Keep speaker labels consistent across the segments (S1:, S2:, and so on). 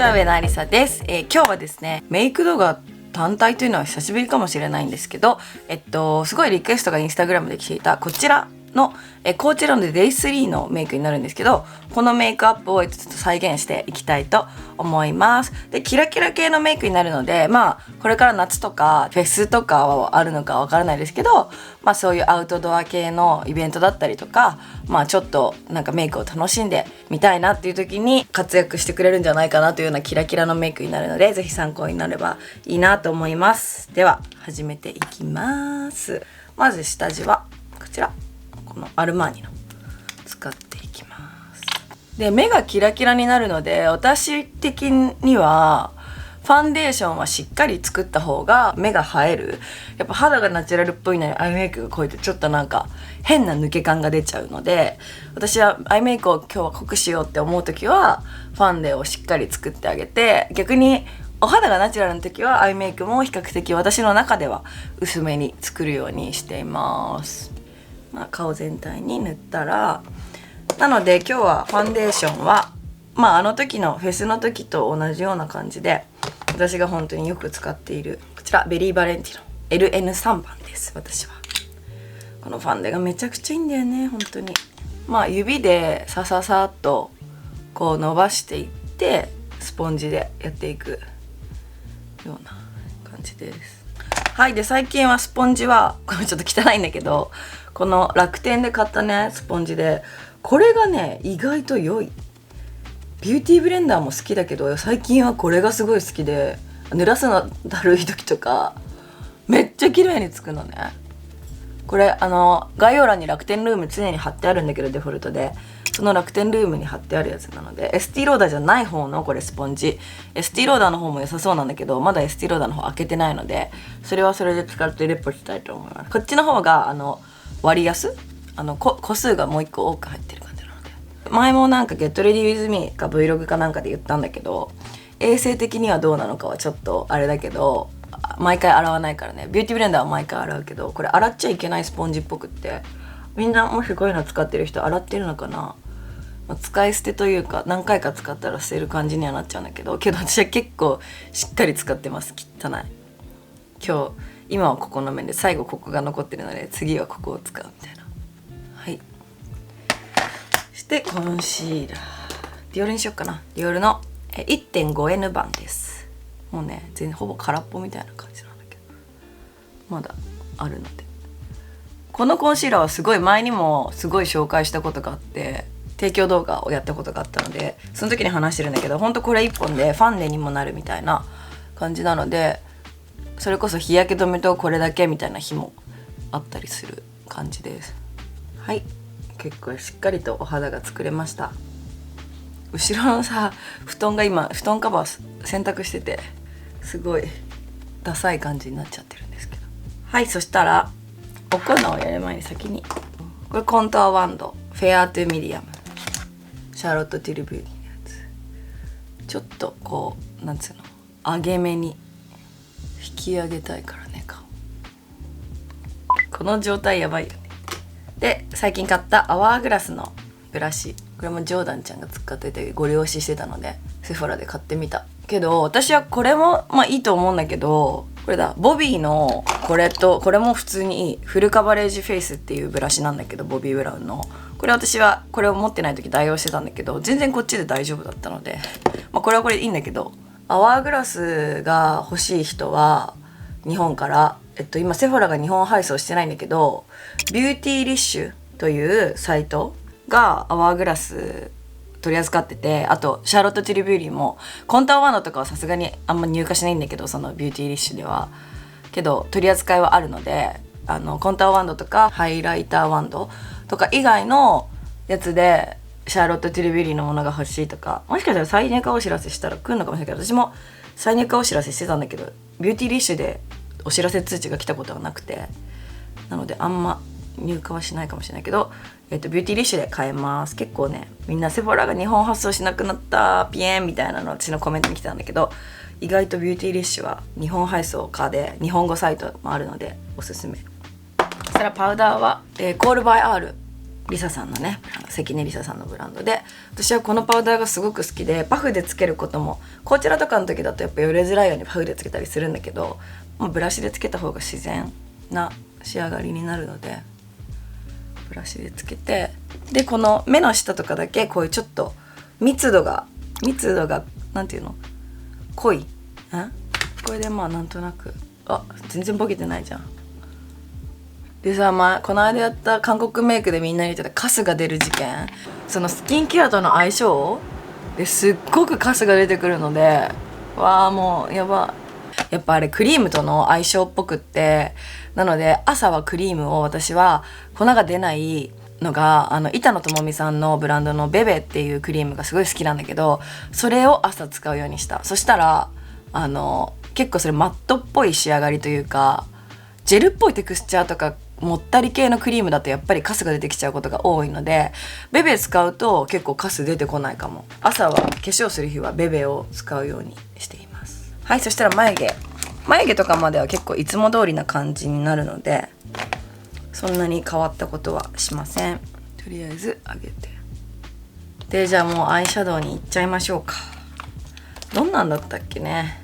S1: は上田ありさです。今日はですね、メイク動画単体というのは久しぶりかもしれないんですけど、すごいリクエストがインスタグラムで来ていたこちらの、コーチェランド Day3 のメイクになるんですけど、このメイクアップをちょっと再現していきたいと思います。で、キラキラ系のメイクになるので、これから夏とかフェスとかはあるのかわからないですけど、そういうアウトドア系のイベントだったりとか、ちょっとなんかメイクを楽しんでみたいなっていう時に活躍してくれるんじゃないかなというようなキラキラのメイクになるので、ぜひ参考になればいいなと思います。では始めていきます。まず下地はこちら、このアルマーニの使っていきます。で、目がキラキラになるので、私的にはファンデーションはしっかり作った方が目が映える。やっぱ肌がナチュラルっぽいのにアイメイクが濃いとちょっとなんか変な抜け感が出ちゃうので、私はアイメイクを今日は濃くしようって思う時はファンデをしっかり作ってあげて、逆にお肌がナチュラルな時はアイメイクも比較的私の中では薄めに作るようにしています。顔全体に塗ったら、なので今日はファンデーションはあの時のフェスの時と同じような感じで、私が本当によく使っているこちらベリーバレンティの LN3 番です。私はこのファンデがめちゃくちゃいいんだよね、本当に。指でさささっとこう伸ばしていってスポンジでやっていくような感じです。はい。で、最近はスポンジはこれちょっと汚いんだけど、この楽天で買ったねスポンジで、これがね意外と良い。ビューティーブレンダーも好きだけど、最近はこれがすごい好きで、濡らすのだるい時とかめっちゃ綺麗につくのね。これ概要欄に楽天ルーム常に貼ってあるんだけど、デフォルトでその楽天ルームに貼ってあるやつなので、エスティローダーじゃない方のこれスポンジ、エスティローダーの方も良さそうなんだけど、まだエスティローダーの方開けてないので、それはそれで使ってレポしたいと思います。こっちの方が割安、個数がもう一個多く入ってる感じなので。前もなんか Get Ready With Me か Vlog かなんかで言ったんだけど、衛生的にはどうなのかはちょっとあれだけど、毎回洗わないからね。ビューティーブレンダーは毎回洗うけど、これ洗っちゃいけないスポンジっぽくって、みんなもしこういうの使ってる人洗ってるのかな。使い捨てというか何回か使ったら捨てる感じにはなっちゃうんだけど、私は結構しっかり使ってます。汚い。今はここの面で、最後ここが残ってるので、次はここを使うみたいな。はい。そしてコンシーラー、ディオールにしよっかな。ディオールの 1.5N 番です。もうね全然ほぼ空っぽみたいな感じなんだけど、まだあるので。このコンシーラーはすごい前にもすごい紹介したことがあって、提供動画をやったことがあったので、その時に話してるんだけど、ほんとこれ1本でファンデにもなるみたいな感じなので、それこそ日焼け止めとこれだけみたいな日もあったりする感じです。はい。結構しっかりとお肌が作れました。後ろの布団が今布団カバー洗濯してて、すごいダサい感じになっちゃってるんですけど。はい。そしたらお粉をやる前に先にこれコントゥアワンドフェアトゥミディアム、シャーロット・ティルビューティーのやつ。ちょっとこうなんつうの、上げ目に引き上げたいからね、顔。この状態やばいよね。で、最近買ったアワーグラスのブラシ、これもジョーダンちゃんが使っててご利用ししてたのでセフォラで買ってみたけど、私はこれもいいと思うんだけど、これだ、ボビーのこれとこれも普通にいいフルカバレージフェイスっていうブラシなんだけど、ボビーブラウンのこれ、私はこれを持ってない時代用してたんだけど、全然こっちで大丈夫だったので、これはこれでいいんだけど、アワーグラスが欲しい人は日本から、今セフォラが日本配送してないんだけど、ビューティーリッシュというサイトがアワーグラス取り扱ってて、あとシャーロット・ティルビューリーもコンターワンドとかはさすがにあんま入荷しないんだけど、そのビューティーリッシュではけど取り扱いはあるので、コンターワンドとかハイライターワンドとか以外のやつでシャーロット・ティルビューリーのものが欲しいとか、もしかしたら再入荷お知らせしたら来るのかもしれないけど、私も再入荷お知らせしてたんだけど、ビューティーリッシュでお知らせ通知が来たことはなくて、なのであんま入荷はしないかもしれないけど、ビューティーリッシュで買えます。結構ね、みんなセフォラが日本発送しなくなったピエンみたいなの私のコメントに来たんだけど、意外とビューティーリッシュは日本配送かで日本語サイトもあるのでおすすめ。そしたらパウダーは、コールバイ R リサさんのね関根リサさんのブランドで、私はこのパウダーがすごく好きで、パフでつけることもこちらとかの時だとやっぱよれづらいようにパフでつけたりするんだけど、ブラシでつけた方が自然な仕上がりになるのでブラシでつけて、でこの目の下とかだけこういうちょっと密度がなんていうの濃いこれでなんとなく全然ボケてないじゃん。でさ、この間やった韓国メイクでみんなに言ってたカスが出る事件、そのスキンケアとの相性ですっごくカスが出てくるので、もうやば。やっぱあれクリームとの相性っぽくって、なので朝はクリームを、私は粉が出ないのが板野友美さんのブランドのベベっていうクリームがすごい好きなんだけど、それを朝使うようにした。そしたら結構それマットっぽい仕上がりというか、ジェルっぽいテクスチャーとかもったり系のクリームだとやっぱりカスが出てきちゃうことが多いので、ベベ使うと結構カス出てこないかも。朝は化粧する日はベベを使うようにしています。はい、そしたら眉毛とかまでは結構いつも通りな感じになるので、そんなに変わったことはしません。とりあえず上げて、でじゃあもうアイシャドウにいっちゃいましょうか。どんなんだったっけね。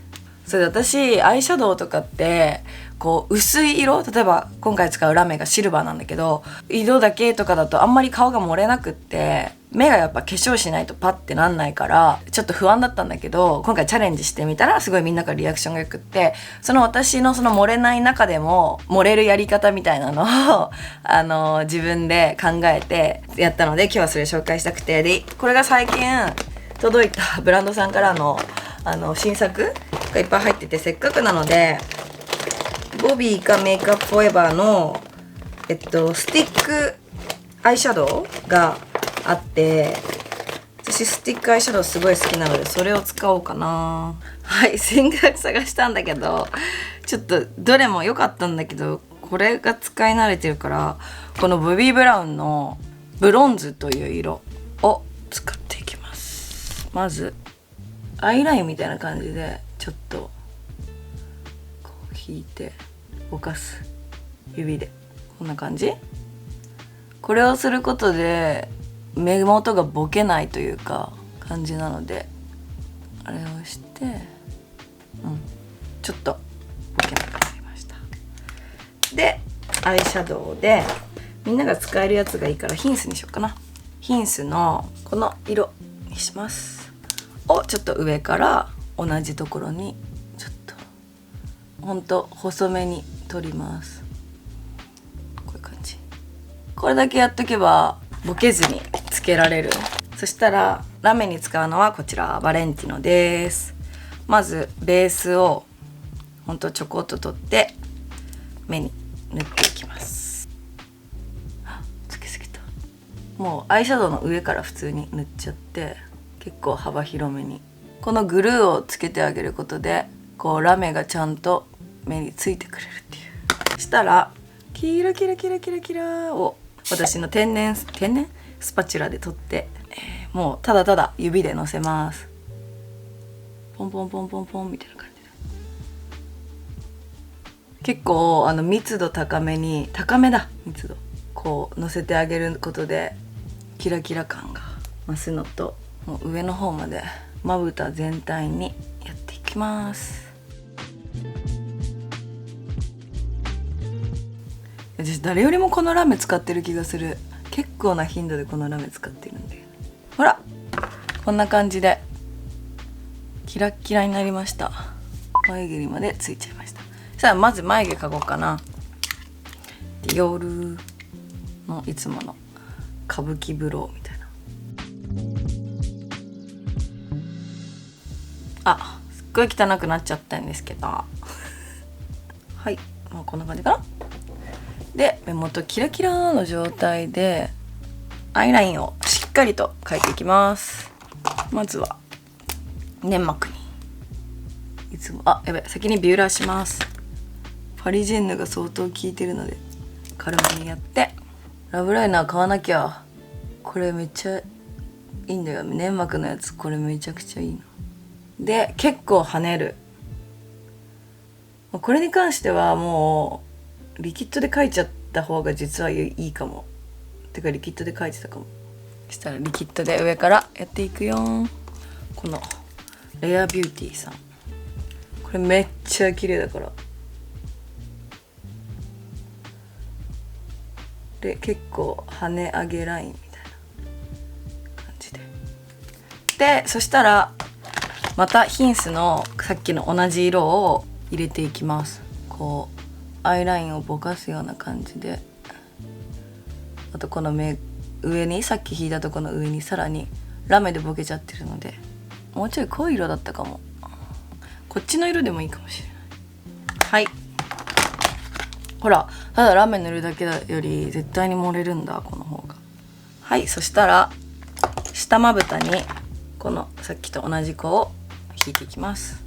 S1: それで私アイシャドウとかってこう薄い色、例えば今回使うラメがシルバーなんだけど、色だけとかだとあんまり顔が漏れなくって、目がやっぱ化粧しないとパッてなんないからちょっと不安だったんだけど、今回チャレンジしてみたらすごいみんなからリアクションがよくって、私のその漏れない中でも漏れるやり方みたいなのを自分で考えてやったので、今日はそれ紹介したくて、でこれが最近届いたブランドさんからの新作がいっぱい入ってて、せっかくなのでボビーかメイクアップフォーエバーのスティックアイシャドウがあって、私スティックアイシャドウすごい好きなのでそれを使おうかな。はい、せっかく探したんだけど、ちょっとどれも良かったんだけど、これが使い慣れてるから、このボビーブラウンのブロンズという色を使っていきます。まずアイラインみたいな感じでちょっとこう引いてぼかす、指でこんな感じ。これをすることで目元がボケないというか感じなので、あれをしてちょっとボケなくなりました。でアイシャドウでみんなが使えるやつがいいからヒンスにしようかな。ヒンスのこの色にしますをちょっと上から同じところにちょっとほんと細めに取ります。こういう感じ。これだけやっとけばボケずにつけられる。そしたらラメに使うのはこちらバレンティノです。まずベースをほんとちょこっと取って目に塗っていきます。つけすぎた。もうアイシャドウの上から普通に塗っちゃって、結構幅広めにこのグルーをつけてあげることでこうラメがちゃんと目についてくれるっていう。したらキラキラキラキラキラを私の天然スパチュラで取って、もうただただ指でのせます。ポンポンポンポンポンみたいな感じで、結構密度高めだ密度こうのせてあげることでキラキラ感が増すのと、もう上の方までまぶた全体にやっていきます。私誰よりもこのラメ使ってる気がする。結構な頻度でこのラメ使ってるんだよね。ほらこんな感じでキラッキラになりました。眉毛にまでついちゃいました。さあまず眉毛描こうかな。ディオールのいつもの歌舞伎ブローみたいな。すっごい汚くなっちゃったんですけどはい、もうこんな感じかな。で目元キラキラの状態でアイラインをしっかりと描いていきます。まずは粘膜にいつもやべ先にビューラーします。パリジェンヌが相当効いてるので軽めにやって、ラブライナー買わなきゃ。これめっちゃいいんだよ、粘膜のやつ。これめちゃくちゃいいので、結構跳ねる。これに関してはもうリキッドで描いちゃった方が実はいいかもってかリキッドで描いてたかも。そしたらリキッドで上からやっていくよ。このレアビューティーさん、これめっちゃ綺麗だから。で結構跳ね上げラインみたいな感じで、そしたらまたヒンスのさっきの同じ色を入れていきます。こうアイラインをぼかすような感じで、あとこの目上に、さっき引いたところの上にさらにラメでぼけちゃってるので、もうちょい濃い色だったかも。こっちの色でもいいかもしれない。はい、ほら、ただラメ塗るだけより絶対に盛れるんだ、この方が。はい、そしたら下まぶたにこのさっきと同じ子を引いていきます。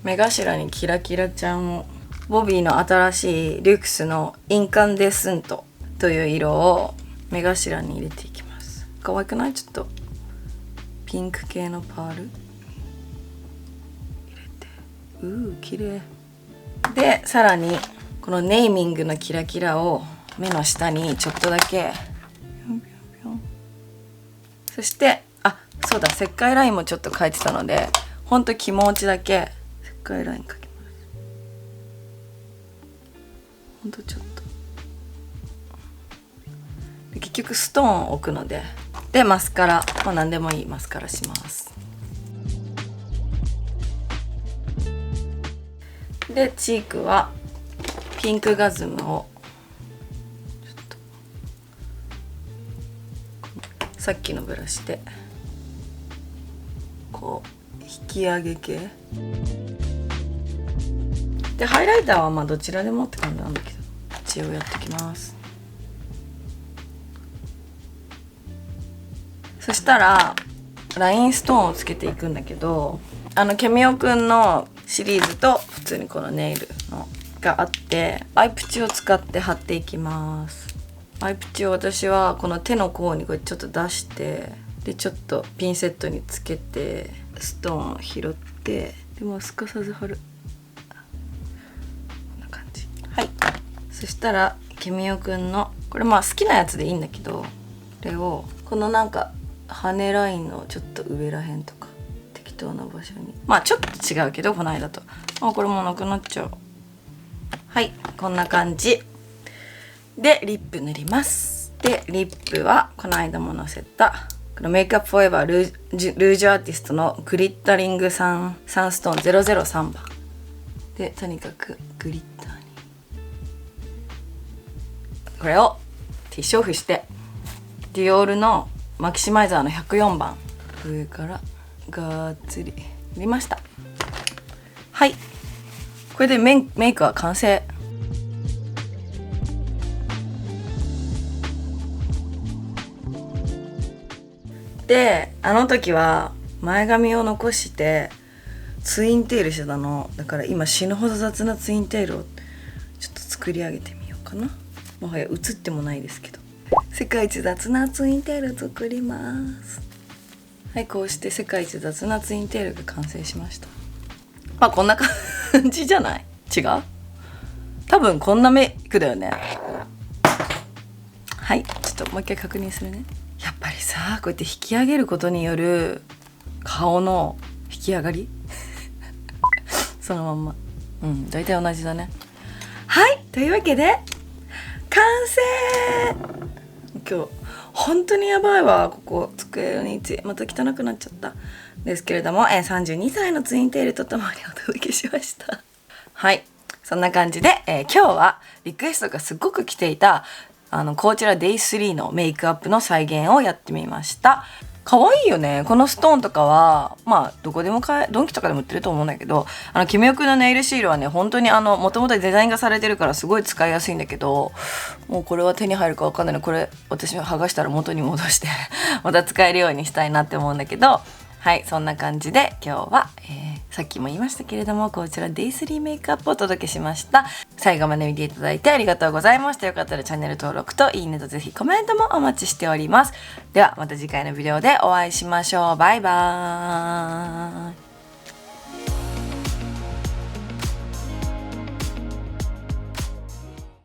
S1: 目頭にキラキラちゃんを、ボビーの新しいリュクスのインカンデスントという色を目頭に入れていきます。可愛くない？ちょっとピンク系のパール入れて、綺麗で、さらにこのネーミングのキラキラを目の下にちょっとだけピョンピョンピョン。そしてそうだ、石灰ラインもちょっと描いてたので、ほんと気持ちだけ石灰ライン描きます。ほんとちょっとで、結局ストーンを置くので、マスカラ、何でもいいマスカラします。でチークはピンクガズムをちょっとさっきのブラシでこう引き上げ系で、ハイライターはどちらでもって感じなんだけど、一応やってきます。そしたらラインストーンをつけていくんだけど、ケミオくんのシリーズと普通にこのネイルのがあって、アイプチを使って貼っていきます。アイプチを私はこの手の甲にこれちょっと出して、でちょっとピンセットにつけてストーンを拾って、でもすかさず貼る、こんな感じ。はい、そしたらケミオくんのこれ好きなやつでいいんだけど、これをこの羽ラインのちょっと上らへんとか適当な場所に、ちょっと違うけどこの間とこれもなくなっちゃう。はい、こんな感じでリップ塗ります。でリップはこの間ものせたこのメイクアップフォーエバールージュアーティストのグリッタリングサンストーン003番で、とにかくグリッターにこれをティッシュオフして、ディオールのマキシマイザーの104番上からがっつり塗りました。はい、これでメイクは完成。であの時は前髪を残してツインテールしてたのだから、今死ぬほど雑なツインテールをちょっと作り上げてみようかな。もはや映ってもないですけど、世界一雑なツインテール作ります。はい、こうして世界一雑なツインテールが完成しました。こんな感じじゃない？違う？多分こんなメイクだよね。はい、ちょっともう一回確認するね。やっぱりさ、こうやって引き上げることによる顔の引き上がりそのまんま大体同じだね。はい、というわけで完成。今日本当にやばいわ。ここ机にまた汚くなっちゃったですけれども、32歳のツインテールとともにお届けしましたはい、そんな感じで、今日はリクエストがすごく来ていたこちら Day3 のメイクアップの再現をやってみました。可愛いよね。このストーンとかはどこでもドンキとかでも売ってると思うんだけど、キムヨくんのネイルシールはね、本当にもともとデザインがされてるからすごい使いやすいんだけど、もうこれは手に入るかわかんないの。これ私剥がしたら元に戻してまた使えるようにしたいなって思うんだけど、はい、そんな感じで今日は、さっきも言いましたけれども、こちら Day3 メイクアップをお届けしました。最後まで見ていただいてありがとうございました。よかったらチャンネル登録といいねとぜひコメントもお待ちしております。ではまた次回のビデオでお会いしましょう。バイバーイ。